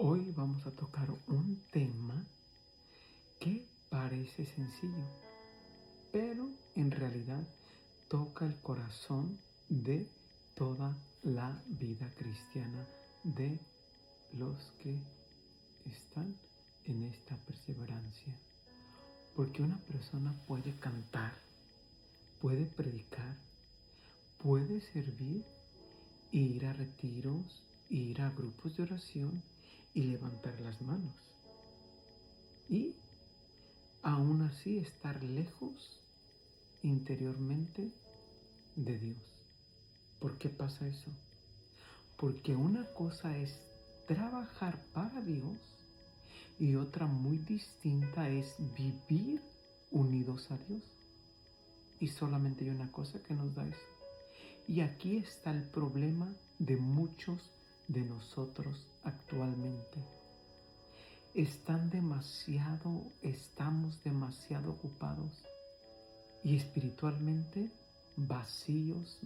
Hoy vamos a tocar un tema que parece sencillo, pero en realidad toca el corazón de toda la vida cristiana de los que están en esta perseverancia. Porque una persona puede cantar, puede predicar, puede servir, ir a retiros, ir a grupos de oración y levantar las manos. Y aún así estar lejos interiormente de Dios. ¿Por qué pasa eso? Porque una cosa es trabajar para Dios y otra muy distinta es vivir unidos a Dios. Y solamente hay una cosa que nos da eso. Y aquí está el problema de muchos de nosotros actualmente. Estamos demasiado ocupados y espiritualmente vacíos.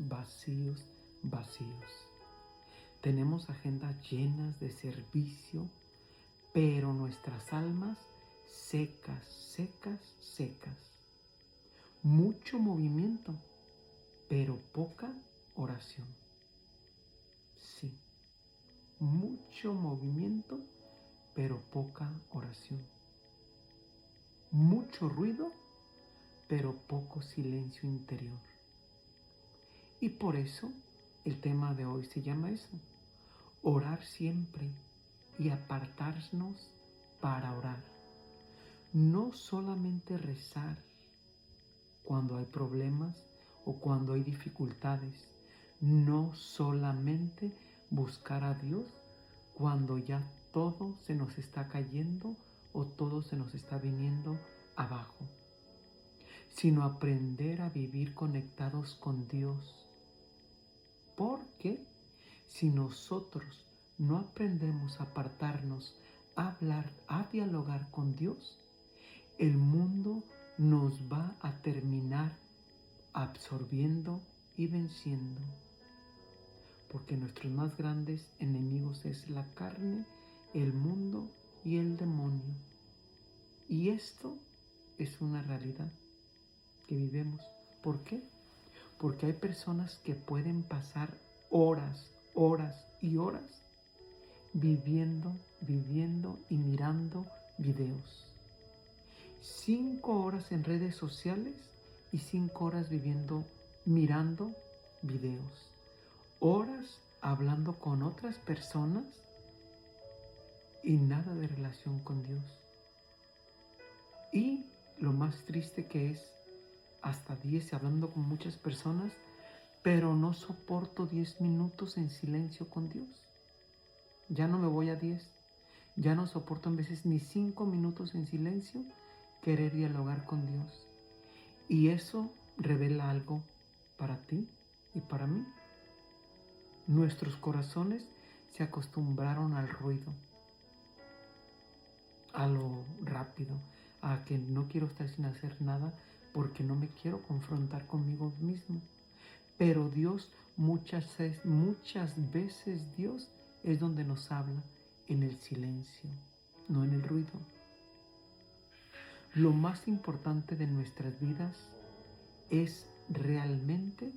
Tenemos agendas llenas de servicio, pero nuestras almas secas. Mucho movimiento, pero poca oración. Sí, mucho movimiento, pero poca oración. Mucho ruido, pero poco silencio interior. Y por eso el tema de hoy se llama eso: orar siempre y apartarnos para orar. No solamente rezar cuando hay problemas o cuando hay dificultades. No solamente buscar a Dios cuando ya todo se nos está cayendo o todo se nos está viniendo abajo, sino aprender a vivir conectados con Dios. Porque si nosotros no aprendemos a apartarnos, a hablar, a dialogar con Dios, el mundo nos va a terminar absorbiendo y venciendo. Porque nuestros más grandes enemigos es la carne, el mundo y el demonio. Y esto es una realidad que vivimos. ¿Por qué? Porque hay personas que pueden pasar horas viviendo y mirando videos. 5 horas en redes sociales y 5 horas mirando videos. Horas hablando con otras personas y nada de relación con Dios. Y lo más triste que es, hasta 10 hablando con muchas personas, pero no soporto 10 minutos en silencio con Dios. Ya no me voy a 10. Ya no soporto en veces ni 5 minutos en silencio querer dialogar con Dios. Y eso revela algo para ti y para mí. Nuestros corazones se acostumbraron al ruido, a lo rápido, a que no quiero estar sin hacer nada porque no me quiero confrontar conmigo mismo. Pero Dios, muchas veces Dios es donde nos habla, en el silencio, no en el ruido. Lo más importante de nuestras vidas es realmente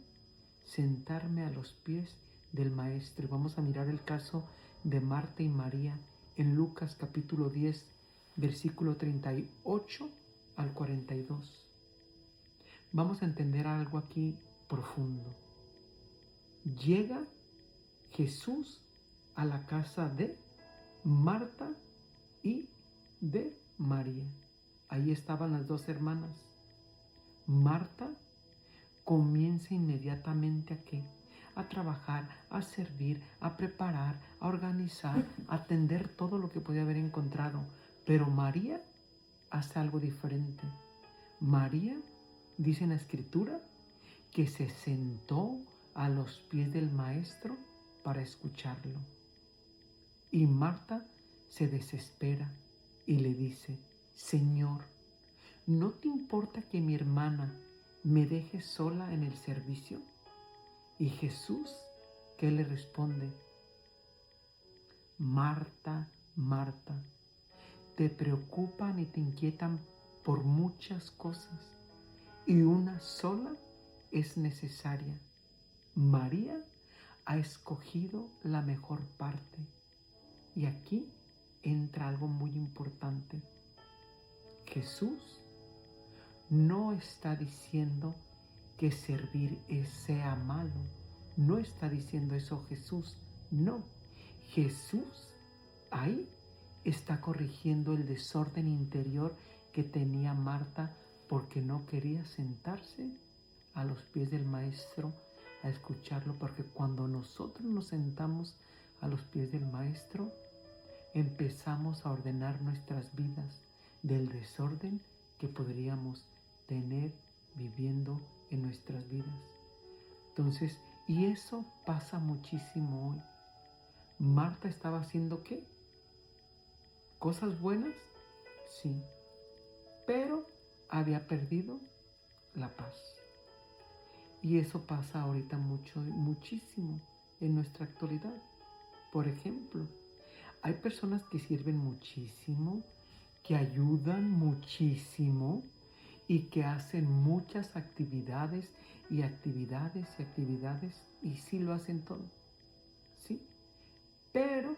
sentarme a los pies del Maestro. Y vamos a mirar el caso de Marta y María en Lucas capítulo 10, versículo 38 al 42. Vamos a entender algo aquí profundo. Llega Jesús a la casa de Marta y de María. Ahí estaban las dos hermanas. Marta comienza inmediatamente ¿a qué? A trabajar, a servir, a preparar, a organizar, a atender todo lo que podía haber encontrado. Pero María hace algo diferente. María, dice en la Escritura, que se sentó a los pies del Maestro para escucharlo. Y Marta se desespera y le dice: Señor, ¿no te importa que mi hermana me deje sola en el servicio? Y Jesús, ¿qué le responde? Marta, Marta, te preocupan y te inquietan por muchas cosas, y una sola es necesaria. María ha escogido la mejor parte. Y aquí entra algo muy importante. Jesús no está diciendo que servir sea malo. No está diciendo eso Jesús. No. Jesús ahí está corrigiendo el desorden interior que tenía Marta porque no quería sentarse a los pies del Maestro a escucharlo, porque cuando nosotros nos sentamos a los pies del Maestro, empezamos a ordenar nuestras vidas del desorden que podríamos tener viviendo en nuestras vidas. Entonces, y eso pasa muchísimo hoy. Marta estaba haciendo ¿qué? ¿Cosas buenas? Sí, pero había perdido la paz. Y eso pasa ahorita muchísimo en nuestra actualidad. Por ejemplo, hay personas que sirven muchísimo, que ayudan muchísimo y que hacen muchas actividades y sí lo hacen todo, ¿sí? Pero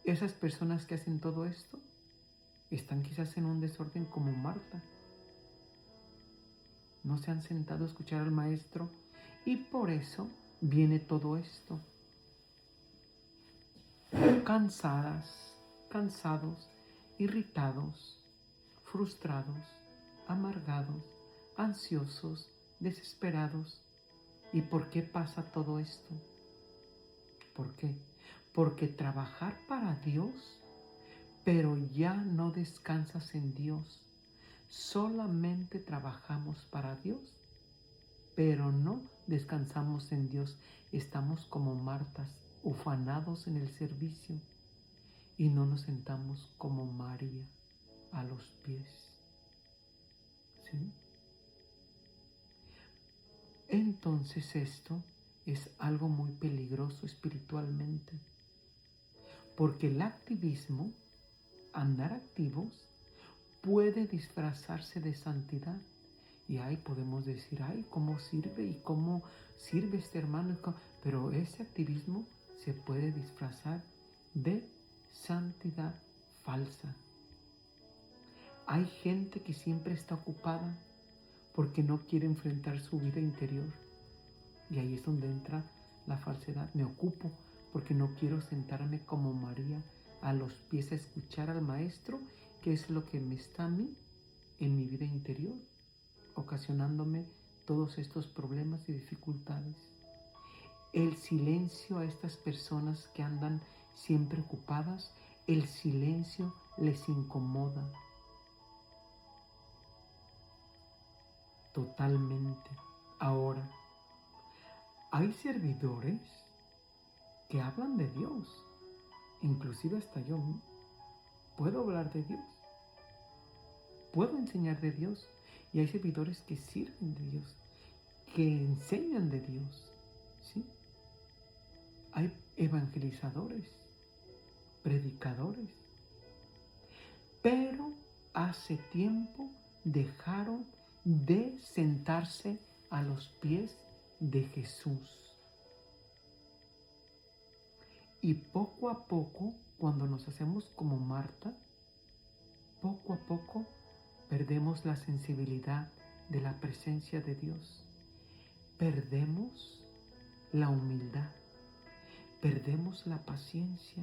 esas personas que hacen todo esto están quizás en un desorden como Marta. No se han sentado a escuchar al Maestro y por eso viene todo esto. Cansadas, cansados, irritados, frustrados, amargados, ansiosos, desesperados. ¿Y por qué pasa todo esto? ¿Por qué? Porque trabajar para Dios, pero ya no descansas en Dios. Solamente trabajamos para Dios, pero no descansamos en Dios. Estamos como Martas, ufanados en el servicio y no nos sentamos como María a los pies. ¿Sí? Entonces esto es algo muy peligroso espiritualmente, porque el activismo, andar activos, puede disfrazarse de santidad. Y ahí podemos decir, ay, ¿cómo sirve? ¿Y cómo sirve este hermano? Pero ese activismo se puede disfrazar de santidad falsa. Hay gente que siempre está ocupada porque no quiere enfrentar su vida interior. Y ahí es donde entra la falsedad. Me ocupo porque no quiero sentarme como María a los pies a escuchar al Maestro, que es lo que me está a mí en mi vida interior, ocasionándome todos estos problemas y dificultades. El silencio a estas personas que andan siempre ocupadas, el silencio les incomoda totalmente. Ahora, hay servidores que hablan de Dios, inclusive hasta yo puedo hablar de Dios, puedo enseñar de Dios, y hay servidores que sirven de Dios, que enseñan de Dios, ¿sí? Hay evangelizadores, predicadores, pero hace tiempo dejaron de sentarse a los pies de Jesús. Y poco a poco, cuando nos hacemos como Marta, poco a poco perdemos la sensibilidad de la presencia de Dios. Perdemos la humildad, perdemos la paciencia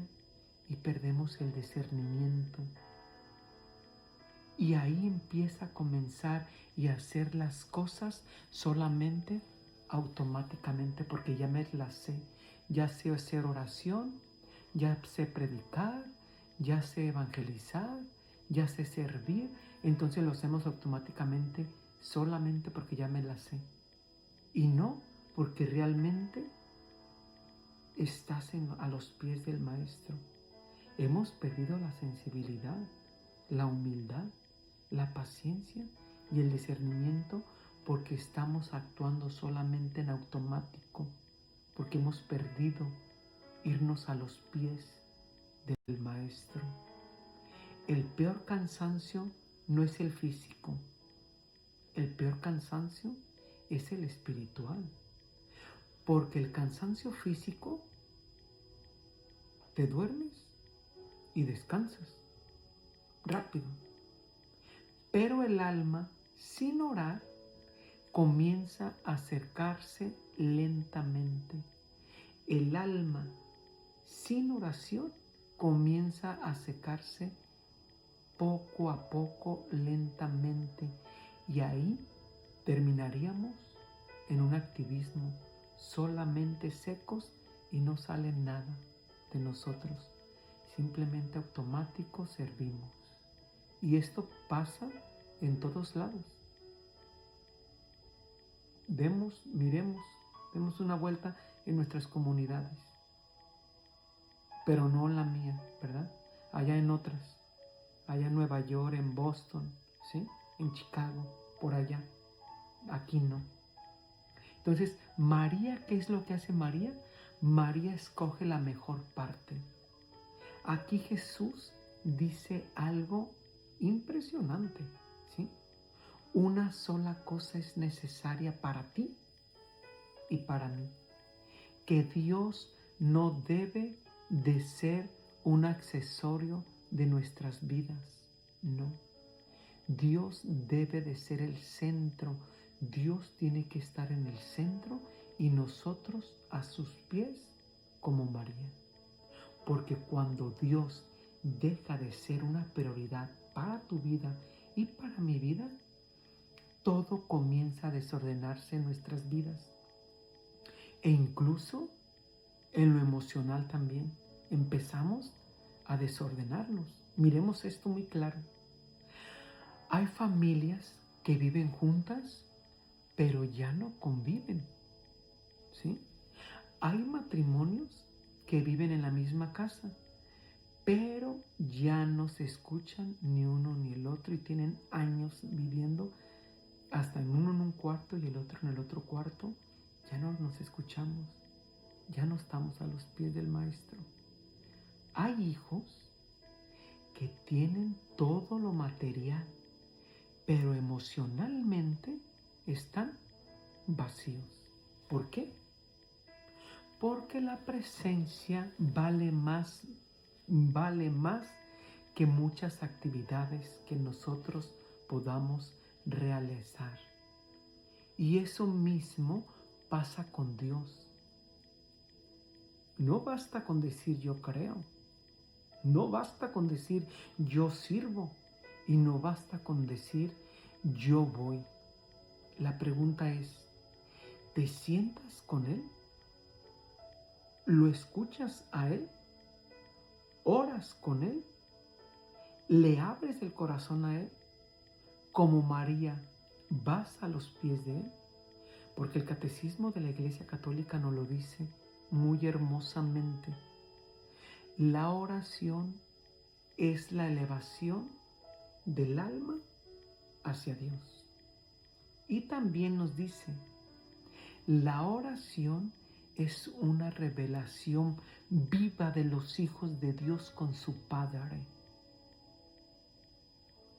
y perdemos el discernimiento. Y ahí empieza a comenzar y a hacer las cosas solamente automáticamente, porque ya me las sé. Ya sé hacer oración, ya sé predicar, ya sé evangelizar, ya sé servir. Entonces lo hacemos automáticamente solamente porque ya me las sé. Y no porque realmente estás a los pies del Maestro. Hemos perdido la sensibilidad, la humildad, la paciencia y el discernimiento porque estamos actuando solamente en automático, porque hemos perdido irnos a los pies del Maestro. El peor cansancio no es el físico. El peor cansancio es el espiritual. Porque el cansancio físico, te duermes y descansas rápido. Pero el alma, sin orar, comienza a acercarse lentamente. El alma, sin oración, comienza a secarse poco a poco, lentamente. Y ahí terminaríamos en un activismo solamente secos y no sale nada de nosotros. Simplemente automático servimos. Y esto pasa en todos lados. Miremos, demos una vuelta en nuestras comunidades. Pero no en la mía, ¿verdad? Allá en otras. Allá en Nueva York, en Boston, ¿sí? En Chicago, por allá. Aquí no. Entonces, María, ¿qué es lo que hace María? María escoge la mejor parte. Aquí Jesús dice algo impresionante, ¿sí? Una sola cosa es necesaria para ti y para mí. Que Dios no debe de ser un accesorio de nuestras vidas, no. Dios debe de ser el centro. Dios tiene que estar en el centro y nosotros a sus pies como María. Porque cuando Dios deja de ser una prioridad para tu vida y para mi vida, todo comienza a desordenarse en nuestras vidas. E incluso en lo emocional también empezamos a desordenarnos. Miremos esto muy claro. Hay familias que viven juntas, pero ya no conviven, ¿sí? Hay matrimonios que viven en la misma casa, pero ya no se escuchan ni uno ni el otro y tienen años viviendo, hasta uno en un cuarto y el otro en el otro cuarto. Ya no nos escuchamos, ya no estamos a los pies del Maestro. Hay hijos que tienen todo lo material, pero emocionalmente están vacíos. ¿Por qué? Porque la presencia vale más que muchas actividades que nosotros podamos realizar. Y eso mismo pasa con Dios. No basta con decir yo creo. No basta con decir yo sirvo. Y no basta con decir yo voy. La pregunta es, ¿te sientas con Él? ¿Lo escuchas a Él? ¿Oras con Él? ¿Le abres el corazón a Él? Como María, ¿vas a los pies de Él? Porque el Catecismo de la Iglesia Católica nos lo dice muy hermosamente. La oración es la elevación del alma hacia Dios. Y también nos dice, la oración es una revelación viva de los hijos de Dios con su Padre.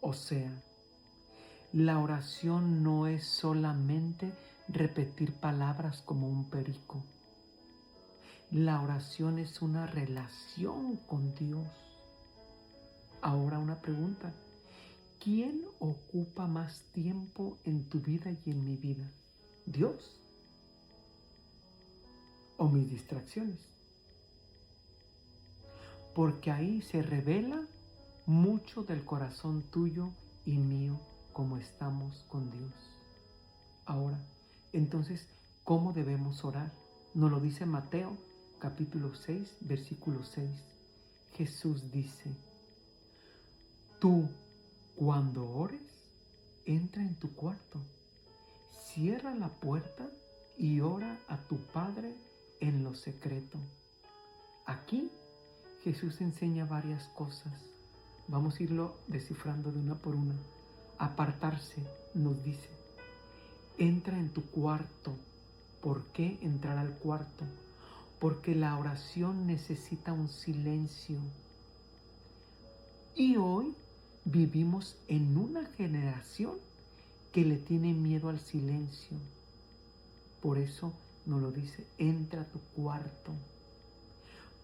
O sea, la oración no es solamente repetir palabras como un perico. La oración es una relación con Dios. Ahora una pregunta. ¿Quién ocupa más tiempo en tu vida y en mi vida? ¿Dios o mis distracciones? Porque ahí se revela mucho del corazón tuyo y mío, como estamos con Dios. Ahora, entonces, ¿cómo debemos orar? Nos lo dice Mateo, capítulo 6, versículo 6. Jesús dice, tú, cuando ores, entra en tu cuarto, cierra la puerta y ora a tu Padre en lo secreto. Aquí Jesús enseña varias cosas. Vamos a irlo descifrando de una por una. Apartarse, nos dice. Entra en tu cuarto. ¿Por qué entrar al cuarto? Porque la oración necesita un silencio. Y hoy vivimos en una generación que le tiene miedo al silencio. Por eso nos lo dice, entra a tu cuarto.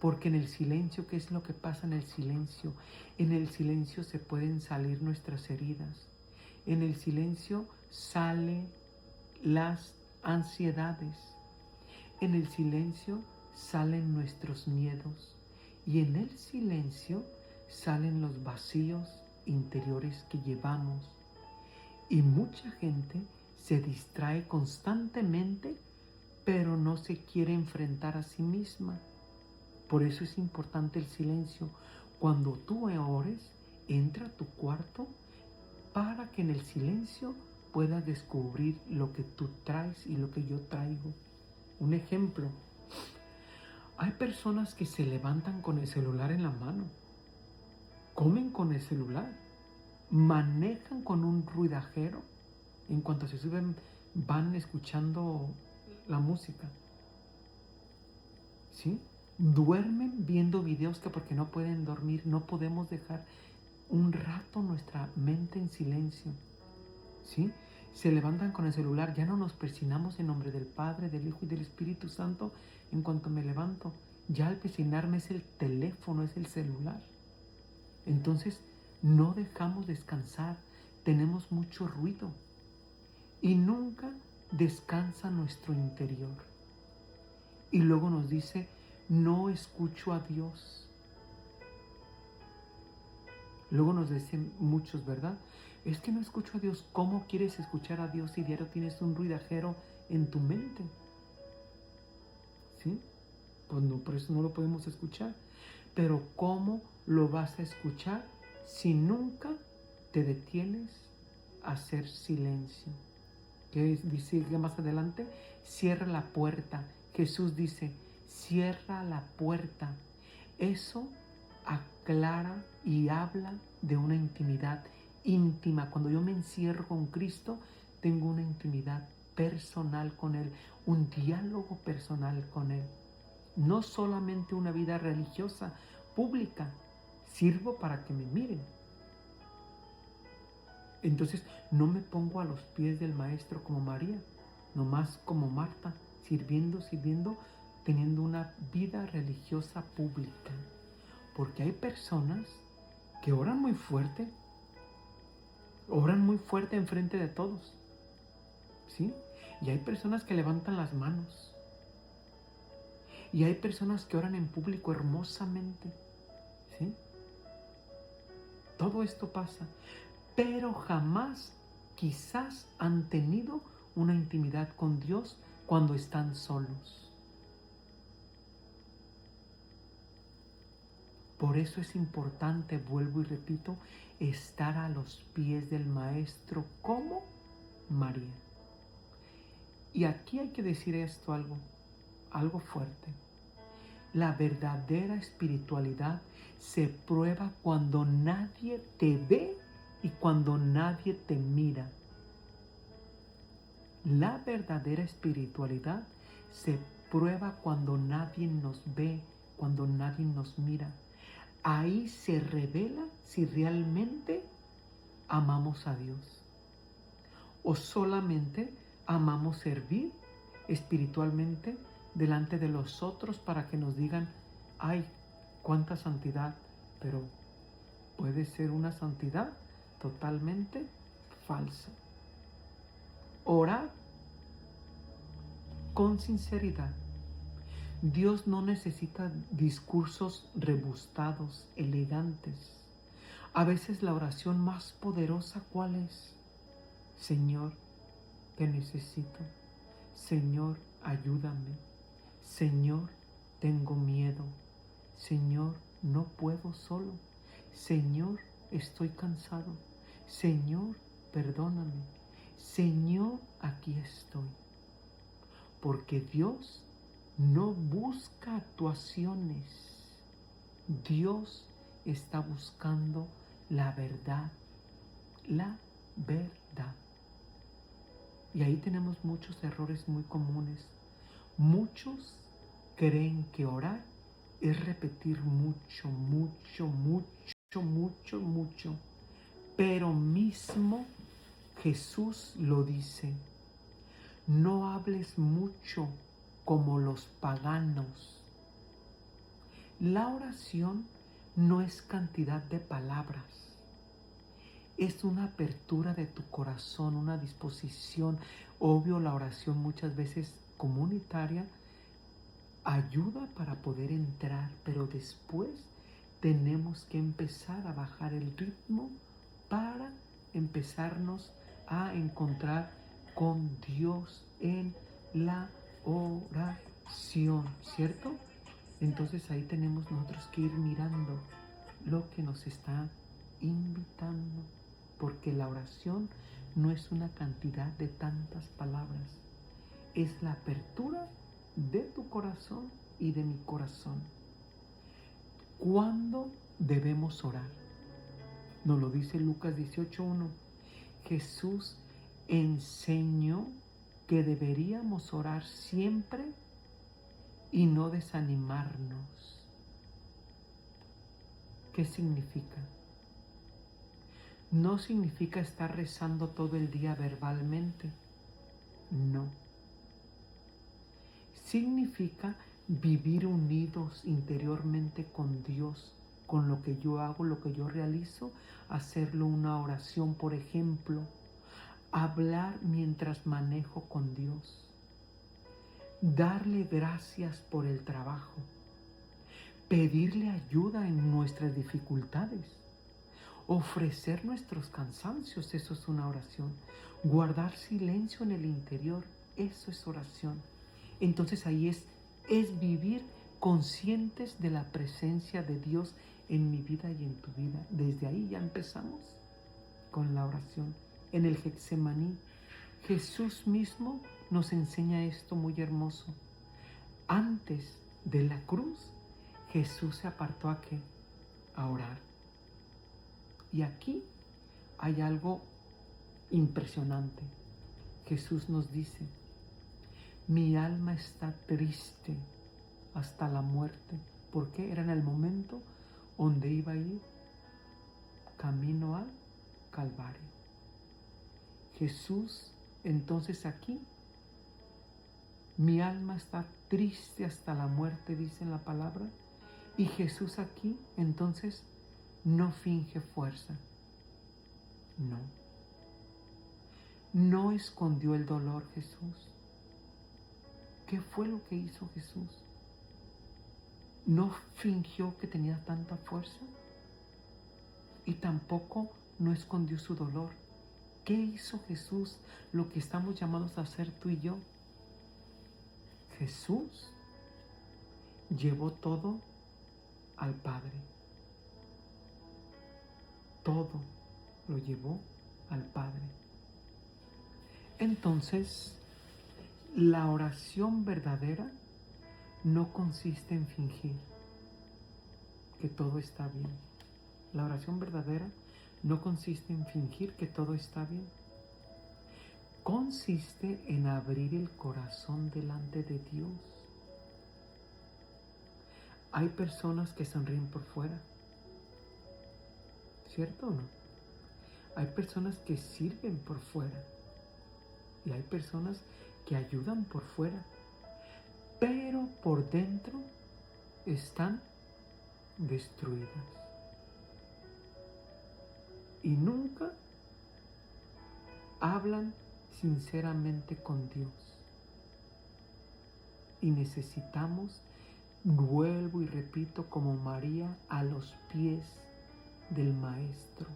Porque en el silencio, ¿qué es lo que pasa en el silencio? En el silencio se pueden salir nuestras heridas. En el silencio salen las ansiedades. En el silencio salen nuestros miedos. Y en el silencio salen los vacíos interiores que llevamos. Y mucha gente se distrae constantemente, pero no se quiere enfrentar a sí misma. Por eso es importante el silencio. Cuando tú ores, entra a tu cuarto para que en el silencio puedas descubrir lo que tú traes y lo que yo traigo. Un ejemplo, hay personas que se levantan con el celular en la mano, comen con el celular, manejan con un ruidajero. En cuanto se suben, van escuchando la música. ¿Sí? Duermen viendo videos que porque no pueden dormir, no podemos dejar un rato nuestra mente en silencio. ¿Sí? Se levantan con el celular, ya no nos persinamos en nombre del Padre, del Hijo y del Espíritu Santo en cuanto me levanto. Ya al persinarme es el teléfono, es el celular. Entonces no dejamos descansar, tenemos mucho ruido y nunca descansa nuestro interior. Y luego nos dice, no escucho a Dios. Luego nos dicen muchos, ¿verdad? Es que no escucho a Dios. ¿Cómo quieres escuchar a Dios si diario tienes un ruidajero en tu mente? ¿Sí? Pues no, por eso no lo podemos escuchar. Pero ¿cómo lo vas a escuchar si nunca te detienes a hacer silencio? ¿Qué dice más adelante? Cierra la puerta. Jesús dice, cierra la puerta. Eso aclara y habla de una intimidad íntima. Cuando yo me encierro con Cristo, tengo una intimidad personal con Él, un diálogo personal con Él. No solamente una vida religiosa, pública. Sirvo para que me miren. Entonces no me pongo a los pies del Maestro como María, nomás como Marta, sirviendo, teniendo una vida religiosa pública. Porque hay personas que oran muy fuerte enfrente de todos, ¿sí? Y hay personas que levantan las manos. Y hay personas que oran en público hermosamente, ¿sí? Todo esto pasa, pero jamás quizás han tenido una intimidad con Dios cuando están solos. Por eso es importante, vuelvo y repito, estar a los pies del Maestro como María. Y aquí hay que decir esto, algo fuerte. La verdadera espiritualidad se prueba cuando nadie te ve y cuando nadie te mira. La verdadera espiritualidad se prueba cuando nadie nos ve, cuando nadie nos mira. Ahí se revela si realmente amamos a Dios o solamente amamos servir espiritualmente delante de los otros para que nos digan, ay, cuánta santidad, pero puede ser una santidad totalmente falsa. Orar con sinceridad. Dios no necesita discursos rebuscados, elegantes. A veces la oración más poderosa, ¿cuál es? Señor, te necesito. Señor, ayúdame. Señor, tengo miedo. Señor, no puedo solo. Señor, estoy cansado. Señor, perdóname. Señor, aquí estoy. Porque Dios no busca actuaciones. Dios está buscando la verdad. La verdad. Y ahí tenemos muchos errores muy comunes. Muchos creen que orar es repetir mucho, mucho, mucho. mucho, mucho. Pero mismo Jesús lo dice, no hables mucho como los paganos. La oración no es cantidad de palabras, es una apertura de tu corazón, una disposición. Obvio, la oración muchas veces comunitaria ayuda para poder entrar, pero después tenemos que empezar a bajar el ritmo para empezarnos a encontrar con Dios en la oración, ¿cierto? Entonces ahí tenemos nosotros que ir mirando lo que nos está invitando, porque la oración no es una cantidad de tantas palabras, es la apertura de tu corazón y de mi corazón. ¿Cuándo debemos orar? Nos lo dice Lucas 18:1. Jesús enseñó que deberíamos orar siempre y no desanimarnos. ¿Qué significa? No significa estar rezando todo el día verbalmente. No. Significa vivir unidos interiormente con Dios, con lo que yo hago, lo que yo realizo, hacerlo una oración, por ejemplo, hablar mientras manejo con Dios, darle gracias por el trabajo, pedirle ayuda en nuestras dificultades, ofrecer nuestros cansancios, eso es una oración, guardar silencio en el interior, eso es oración. Entonces ahí es vivir conscientes de la presencia de Dios en mi vida y en tu vida. Desde ahí ya empezamos con la oración. En el Getsemaní, Jesús mismo nos enseña esto muy hermoso. Antes de la cruz, Jesús se apartó ¿a qué? A orar. Y aquí hay algo impresionante. Jesús nos dice, mi alma está triste hasta la muerte. ¿Por qué? Era en el momento donde iba a ir camino al Calvario. Jesús, entonces aquí, mi alma está triste hasta la muerte, dice en la palabra. Y Jesús aquí, entonces, no finge fuerza. No. No escondió el dolor Jesús. ¿Qué fue lo que hizo Jesús? No fingió que tenía tanta fuerza y tampoco no escondió su dolor. ¿Qué hizo Jesús? Lo que estamos llamados a hacer tú y yo. Jesús llevó todo al Padre. Todo lo llevó al Padre. Entonces, la oración verdadera no consiste en fingir que todo está bien. La oración verdadera no consiste en fingir que todo está bien. Consiste en abrir el corazón delante de Dios. Hay personas que sonríen por fuera, ¿cierto o no? Hay personas que sirven por fuera y hay personas que ayudan por fuera, pero por dentro están destruidas y nunca hablan sinceramente con Dios. Y necesitamos, vuelvo y repito, como María, a los pies del Maestro,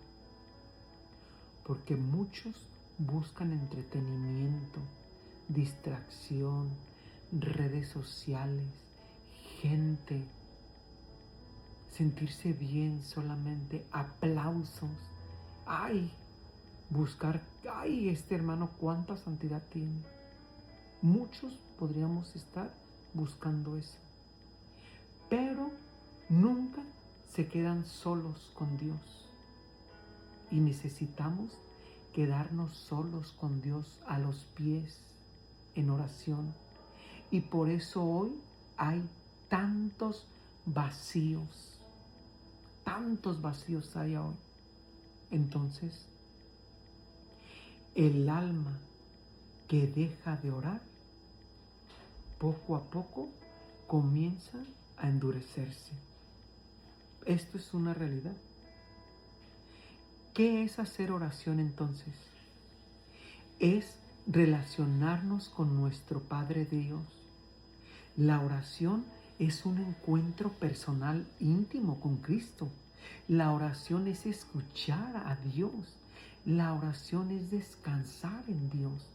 porque muchos buscan entretenimiento, distracción, redes sociales, gente, sentirse bien solamente, aplausos. Ay, buscar, ay, este hermano cuánta santidad tiene. Muchos podríamos estar buscando eso, pero nunca se quedan solos con Dios. Y necesitamos quedarnos solos con Dios a los pies en oración. Y por eso hoy hay tantos vacíos. tantos vacíos hay hoy. Entonces, el alma que deja de orar, poco a poco comienza a endurecerse. Esto es una realidad. ¿Qué es hacer oración entonces? Es relacionarnos con nuestro Padre Dios. La oración es un encuentro personal íntimo con Cristo. La oración es escuchar a Dios. La oración es descansar en Dios.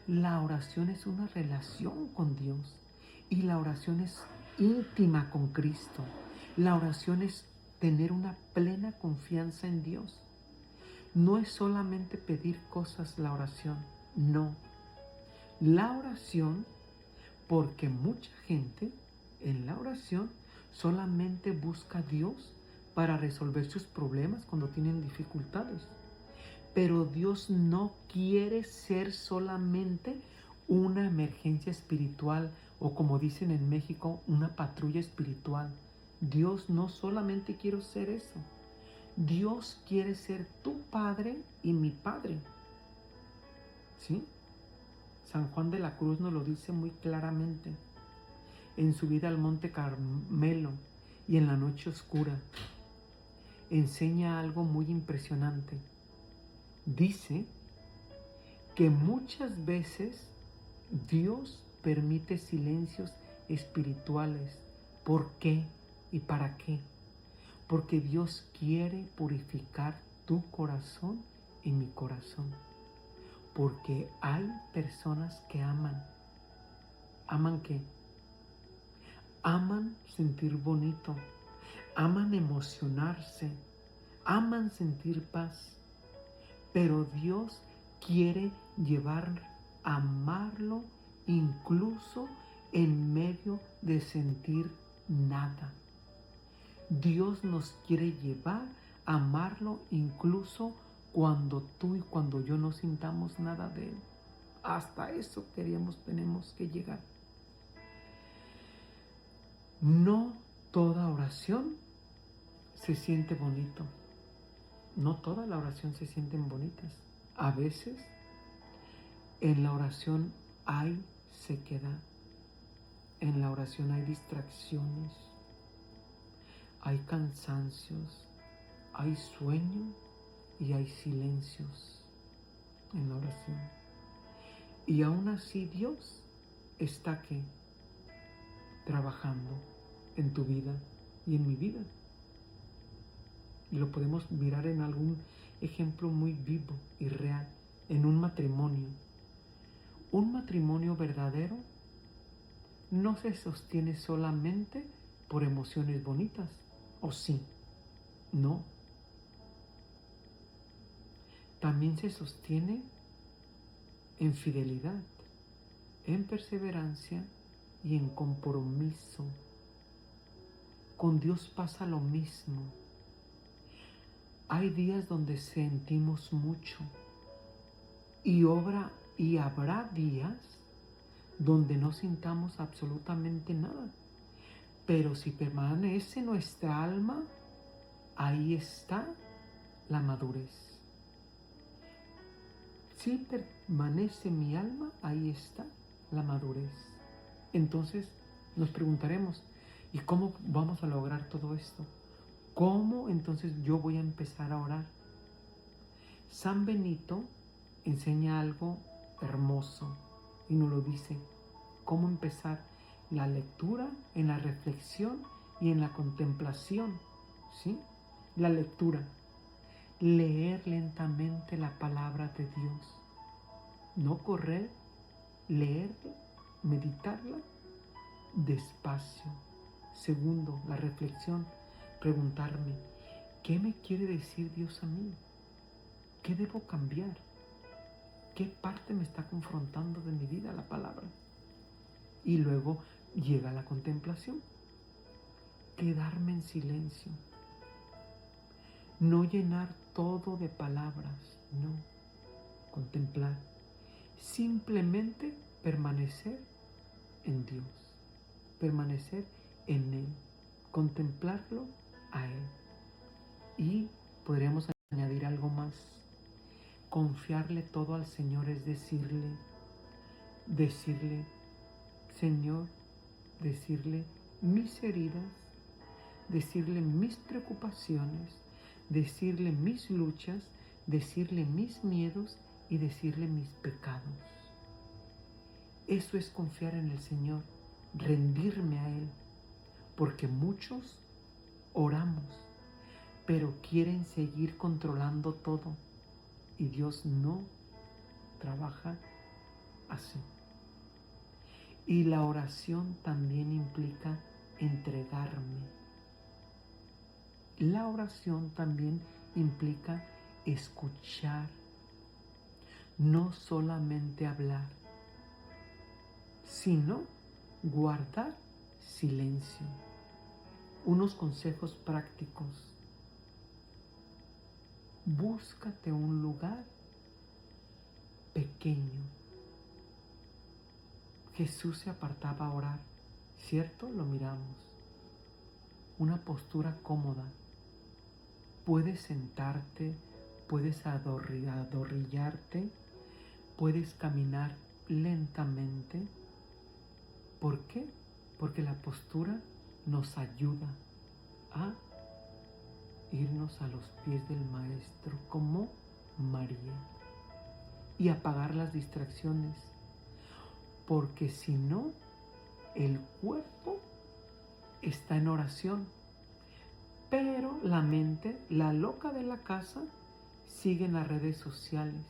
La oración es una relación con Dios. Y la oración es íntima con Cristo. La oración es tener una plena confianza en Dios. No es solamente pedir cosas la oración, no. La oración, porque mucha gente en la oración solamente busca a Dios para resolver sus problemas cuando tienen dificultades. Pero Dios no quiere ser solamente una emergencia espiritual o, como dicen en México, una patrulla espiritual. Dios no solamente quiere ser eso. Dios quiere ser tu Padre y mi Padre. ¿Sí? San Juan de la Cruz nos lo dice muy claramente en su vida al Monte Carmelo y en la noche oscura. Enseña algo muy impresionante. Dice que muchas veces Dios permite silencios espirituales. ¿Por qué y para qué? Porque Dios quiere purificar tu corazón y mi corazón. Porque hay personas que aman. ¿Aman qué? Aman sentir bonito. Aman emocionarse. Aman sentir paz. Pero Dios quiere llevar a amarlo incluso en medio de sentir nada. Dios nos quiere llevar a amarlo incluso cuando tú y cuando yo no sintamos nada de Él. Hasta eso tenemos que llegar. No toda oración se siente bonito. No toda la oración se sienten bonitas. A veces en la oración hay sequedad. En la oración hay distracciones. Hay cansancios, hay sueño y hay silencios en la oración. Y aún así Dios está aquí trabajando en tu vida y en mi vida. Y lo podemos mirar en algún ejemplo muy vivo y real, en un matrimonio. Un matrimonio verdadero no se sostiene solamente por emociones bonitas, ¿o sí? No. También se sostiene en fidelidad, en perseverancia y en compromiso. Con Dios pasa lo mismo. Hay días donde sentimos mucho y habrá días donde no sintamos absolutamente nada. Pero si permanece nuestra alma, ahí está la madurez. Si permanece mi alma, ahí está la madurez. Entonces nos preguntaremos, ¿y cómo vamos a lograr todo esto? ¿Cómo entonces yo voy a empezar a orar? San Benito enseña algo hermoso y nos lo dice, cómo empezar la lectura en la reflexión y en la contemplación, ¿sí? La lectura. Leer lentamente la palabra de Dios. No correr, leerla, meditarla despacio. Segundo, la reflexión. Preguntarme, ¿qué me quiere decir Dios a mí? ¿Qué debo cambiar? ¿Qué parte me está confrontando de mi vida la palabra? Y luego llega la contemplación. Quedarme en silencio. No llenar todo de palabras, no. Contemplar. Simplemente permanecer en Dios. Permanecer en Él. Contemplarlo a Él. Y podríamos añadir algo más. Confiarle todo al Señor es decirle, Señor, decirle mis heridas, decirle mis preocupaciones, decirle mis luchas, decirle mis miedos y decirle mis pecados. Eso es confiar en el Señor, rendirme a Él, porque muchos oramos, pero quieren seguir controlando todo y Dios no trabaja así. Y la oración también implica entregarme. La oración también implica escuchar, no solamente hablar, sino guardar silencio. Unos consejos prácticos. Búscate un lugar pequeño. Jesús se apartaba a orar, ¿cierto? Lo miramos. Una postura cómoda. Puedes sentarte, puedes adorrillarte, puedes caminar lentamente. ¿Por qué? Porque la postura nos ayuda a irnos a los pies del Maestro como María y apagar las distracciones, porque si no, el cuerpo está en oración, pero la mente, la loca de la casa, sigue en las redes sociales,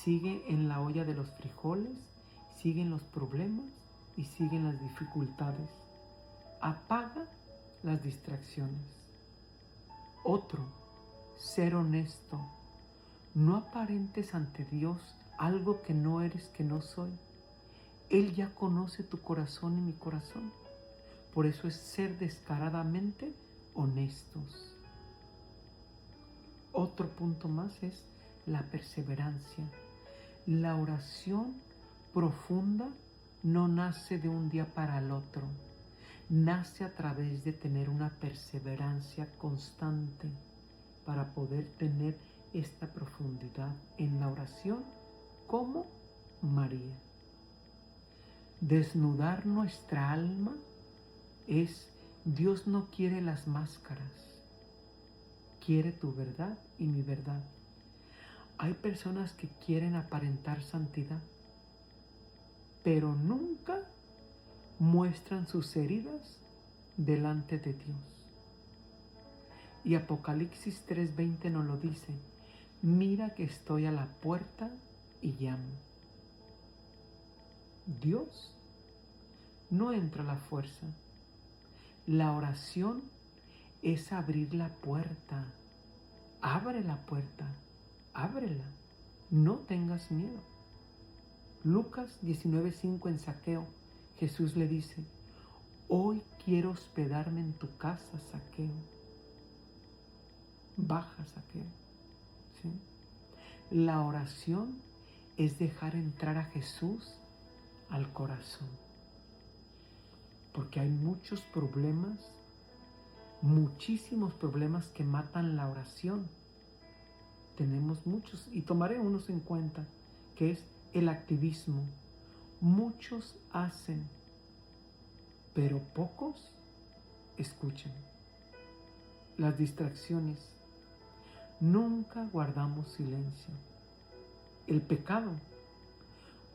sigue en la olla de los frijoles, sigue en los problemas y sigue en las dificultades. Apaga las distracciones. Otro, ser honesto. No aparentes ante Dios algo que no eres, que no soy. Él ya conoce tu corazón y mi corazón. Por eso es ser descaradamente honestos. Otro punto más es la perseverancia. La oración profunda no nace de un día para el otro. Nace a través de tener una perseverancia constante para poder tener esta profundidad en la oración como María. Desnudar nuestra alma es, Dios no quiere las máscaras, quiere tu verdad y mi verdad. Hay personas que quieren aparentar santidad, pero nunca muestran sus heridas delante de Dios. Y Apocalipsis 3:20 nos lo dice, mira que estoy a la puerta y llamo. Dios no entra a la fuerza. La oración es abrir la puerta. Abre la puerta, ábrela. No tengas miedo. Lucas 19:5 en Zaqueo, Jesús le dice, hoy quiero hospedarme en tu casa, Zaqueo. Baja, Zaqueo. ¿Sí? La oración es dejar entrar a Jesús al corazón. Porque hay muchos problemas, muchísimos problemas que matan la oración. Tenemos muchos y tomaré unos en cuenta, que es el activismo. Muchos hacen, pero pocos escuchan. Las distracciones. Nunca guardamos silencio. El pecado,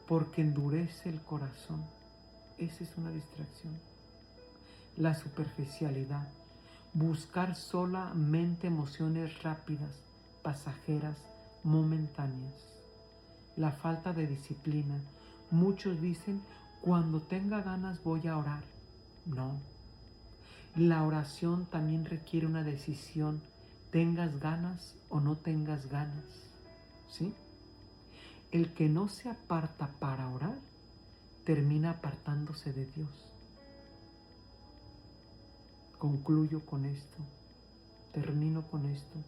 porque endurece el corazón. Esa es una distracción. La superficialidad. Buscar solamente emociones rápidas, pasajeras, momentáneas. La falta de disciplina. Muchos dicen, cuando tenga ganas voy a orar. No. La oración también requiere una decisión, tengas ganas o no tengas ganas. ¿Sí? El que no se aparta para orar, termina apartándose de Dios. Concluyo con esto, termino con esto.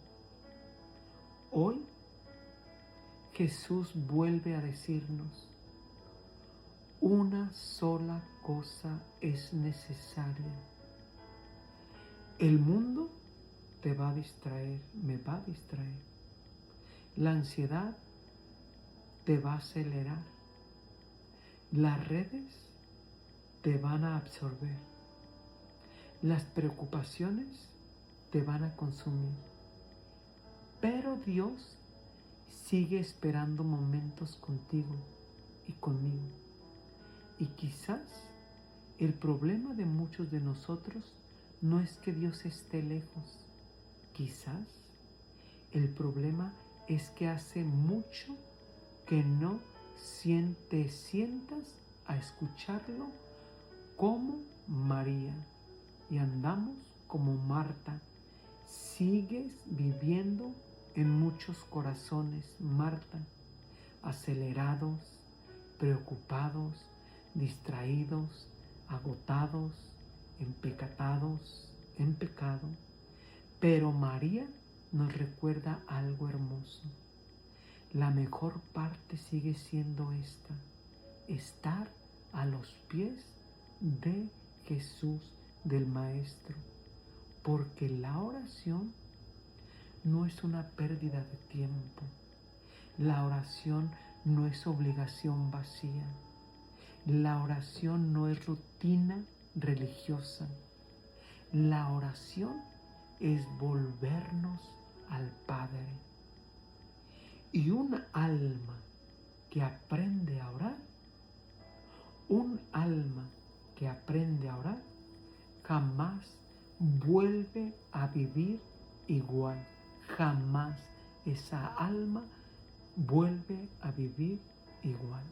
Hoy Jesús vuelve a decirnos, una sola cosa es necesaria. El mundo te va a distraer, me va a distraer. La ansiedad te va a acelerar. Las redes te van a absorber. Las preocupaciones te van a consumir. Pero Dios sigue esperando momentos contigo y conmigo. Y quizás el problema de muchos de nosotros no es que Dios esté lejos. Quizás el problema es que hace mucho que no te sientas a escucharlo como María y andamos como Marta. Sigues viviendo en muchos corazones, Marta, acelerados, preocupados, distraídos, agotados, empecatados, en pecado. Pero María nos recuerda algo hermoso. La mejor parte sigue siendo esta: estar a los pies de Jesús, del Maestro, porque la oración no es una pérdida de tiempo. La oración no es obligación vacía. La oración no es rutina religiosa. La oración es volvernos al Padre. Y un alma que aprende a orar, jamás vuelve a vivir igual. Jamás esa alma vuelve a vivir igual.